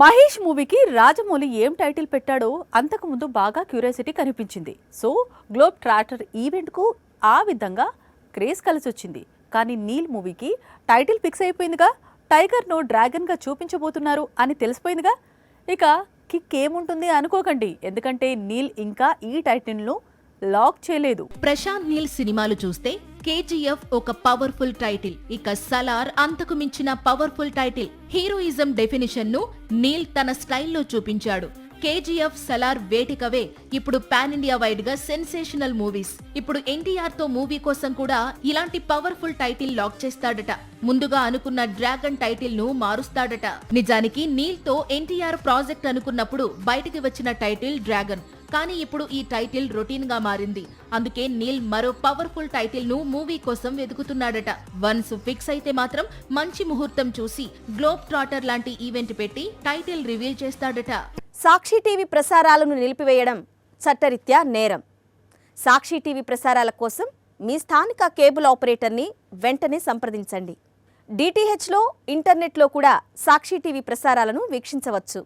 మహేష్ మూవీకి రాజమౌళి ఏం టైటిల్ పెట్టాడో అంతకుముందు బాగా క్యూరియాసిటీ కనిపించింది. సో గ్లోబ్ ట్రాటర్ ఈవెంట్కు ఆ విధంగా క్రేజ్ కలిసొచ్చింది. కానీ నీల్ మూవీకి టైటిల్ ఫిక్స్ అయిపోయిందిగా. టైగర్ను డ్రాగన్గా చూపించబోతున్నారు అని తెలిసిపోయిందిగా. ఇక కిక్ ఏముంటుంది అనుకోకండి, ఎందుకంటే నీల్ ఇంకా ఈ టైటిల్ను లాక్ చేయలేదు. ప్రశాంత్ నీల్ సినిమాలు చూస్తే కేజీఎఫ్ ఒక పవర్ఫుల్ టైటిల్, ఇక సలార్ అంతకు మించిన పవర్ఫుల్ టైటిల్. హీరోయిజం డెఫినిషన్ ను నీల్ తన స్టైల్లో చూపించాడు. కేజీఎఫ్, సలార్ వేటికవే ఇప్పుడు పాన్ ఇండియా వైడ్ గా సెన్సేషనల్ మూవీస్. ఇప్పుడు ఎన్టీఆర్ తో మూవీ కోసం కూడా ఇలాంటి పవర్ఫుల్ టైటిల్ లాక్ చేస్తాడట. ముందుగా అనుకున్న డ్రాగన్ టైటిల్ ను మారుస్తాడట. నిజానికి నీల్ తో ఎన్టీఆర్ ప్రాజెక్ట్ అనుకున్నప్పుడు బయటికి వచ్చిన టైటిల్ డ్రాగన్, కానీ ఇప్పుడు ఈ టైటిల్ రొటీన్ గా మారింది. అందుకే నీల్ మరో పవర్ఫుల్ టైటిల్ ను మూవీ కోసం వెతుకుతున్నాడట. వన్స్ ఫిక్స్ అయితే మాత్రం మంచి ముహూర్తం చూసి గ్లోబ్ ట్రాటర్ లాంటి ఈవెంట్ పెట్టి టైటిల్ రివీల్ చేస్తాడట. సాక్షి టీవీ ప్రసారాలను నిలిపివేయడం చట్టరీత్యా నేరం. సాక్షి టీవీ ప్రసారాల కోసం మీ స్థానిక కేబుల్ ఆపరేటర్ని వెంటనే సంప్రదించండి. డిటిహెచ్లో, ఇంటర్నెట్లో కూడా సాక్షి టీవీ ప్రసారాలను వీక్షించవచ్చు.